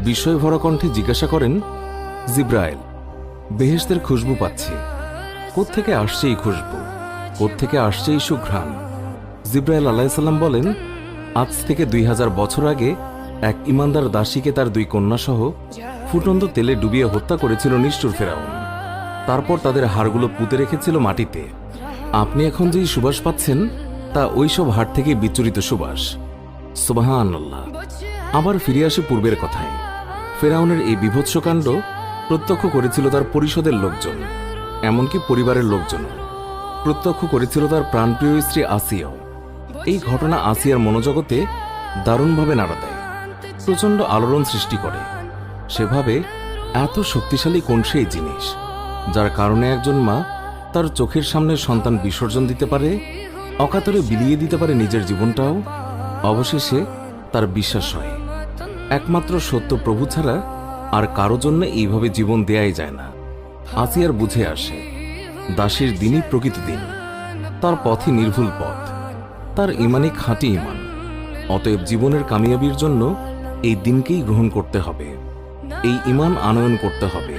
বিস্ময় ভরা কণ্ঠে জিজ্ঞাসা করেন, জিব্রাইল, বেহেশতের খুশবু পাচ্ছি, কোত্থেকে আসছে এই খুশবু, কোত্থেকে আসছে এই সুঘ্রাণ? জিব্রাইল আলাইহিসসালাম বলেন, আজ থেকে 2000 বছর আগে এক ইমানদার দাসীকে তার 2 কন্যাসহ ফুটন্ত তেলে ডুবিয়ে হত্যা করেছিল নিষ্ঠুর ফেরাউন। তারপর তাদের হাড়গুলো পুঁতে রেখেছিল মাটিতে। আপনি এখন যেই সুবাস পাচ্ছেন তা ওইসব হাড় থেকে বিচ্ছুরিত সুবাস। সুবহানাল্লাহ। আবার ফিরে আসে পূর্বের কথায়। ফেরাউনের এই বিভৎসকাণ্ড প্রত্যক্ষ করেছিল তার পরিষদের লোকজন, এমনকি পরিবারের লোকজন। প্রত্যক্ষ করেছিল তার প্রাণপ্রিয় স্ত্রী আসিয়াও। এই ঘটনা আসিয়ার মনোজগতে দারুণভাবে নাড়া দেয়, প্রচণ্ড আলোড়ন সৃষ্টি করে। সেভাবে এত শক্তিশালী কোন সেই জিনিস যার কারণে একজন মা তার চোখের সামনে সন্তান বিসর্জন দিতে পারে, অকাতরে বিলিয়ে দিতে পারে নিজের জীবনটাও? অবশেষে তার বিশ্বাস হয় একমাত্র সত্য প্রভু ছাড়া আর কারো জন্য এইভাবে জীবন দেয়াই যায় না। আসিয়ার বুঝে আসে দাসীর দিনই প্রকৃত দিন, তার পথই নির্ভুল পথ, তার ইমানই খাঁটি ইমান। অতএব জীবনের কামিয়াবির জন্য এই দিনকেই গ্রহণ করতে হবে, এই ইমান আনয়ন করতে হবে,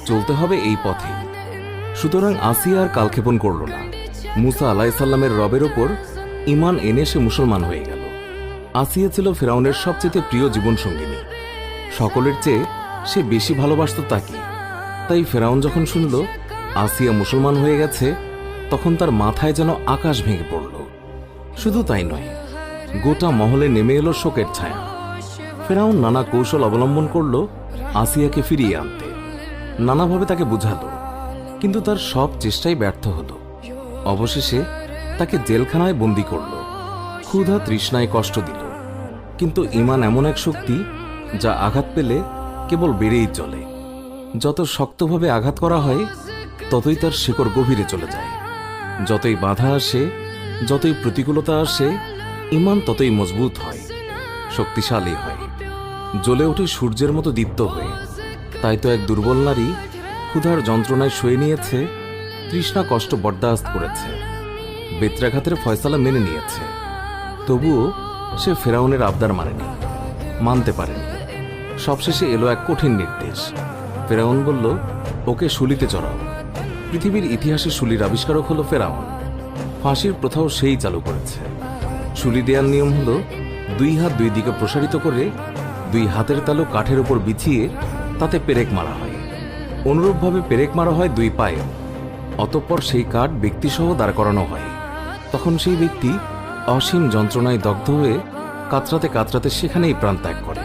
চলতে হবে এই পথে। সুতরাং আসিয়া আর কালক্ষেপণ করল না। মুসা আলাইহিসসালামের রবের ওপর ইমান এনে সে মুসলমান হয়ে গেল। আসিয়া ছিল ফেরাউনের সবচেয়ে প্রিয় জীবনসঙ্গিনী। সকলের চেয়ে সে বেশি ভালোবাসত তাকে। তাই ফেরাউন যখন শুনল আসিয়া মুসলমান হয়ে গেছে, তখন তার মাথায় যেন আকাশ ভেঙে পড়ল। শুধু তাই নয়, গোটা মহলে নেমে এলো শোকের ছায়া। ফেরাউন নানা কৌশল অবলম্বন করল আসিয়াকে ফিরিয়ে আনতে, নানাভাবে তাকে বুঝালো, কিন্তু তার সব চেষ্টাই ব্যর্থ হলো। অবশেষে তাকে জেলখানায় বন্দী করল, ক্ষুধা তৃষ্ণায় কষ্ট দিল। কিন্তু ঈমান এমন এক শক্তি যা আঘাত পেলে কেবল বেড়েই চলে। যত শক্তভাবে আঘাত করা হয় ততই তার শিকড় গভীরে চলে যায়। যতই বাধা আসে, যতই প্রতিকূলতা আসে, ঈমান ততই মজবুত হয়, শক্তিশালী হয়, জ্বলে ওঠে সূর্যের মতো দীপ্ত হয়ে। তাই তো এক দুর্বল নারী ক্ষুধার যন্ত্রণায় সয়ে নিয়েছে, তৃষ্ণা কষ্ট বরদাস্ত করেছে, বেত্রাঘাতের ফয়সালা মেনে নিয়েছে। তবুও সে ফেরাউনের আবদার মানতে পারেনি। সবশেষে এলো এক কঠিন নির্দেশ। ফেরাউন বলল, ওকে শুলিতে চড়াও। পৃথিবীর ইতিহাসে শুলির আবিষ্কারক হলো ফেরাউন। ফাঁসির প্রথাও সেই চালু করেছে। শুলি দেওয়ার নিয়ম হলো 2 হাত 2 দিকে প্রসারিত করে 2 হাতের তালু কাঠের উপর বিছিয়ে তাতে পেরেক মারা হয়। অনুরূপভাবে পেরেক মারা হয় 2 পায়ে। অতঃপর সেই কাঠ ব্যক্তিসহ দাঁড় করানো হয়। তখন সেই ব্যক্তি অসীম যন্ত্রণায় দগ্ধ হয়ে কাতরাতে কাতরাতে সেখানেই প্রাণ ত্যাগ করে।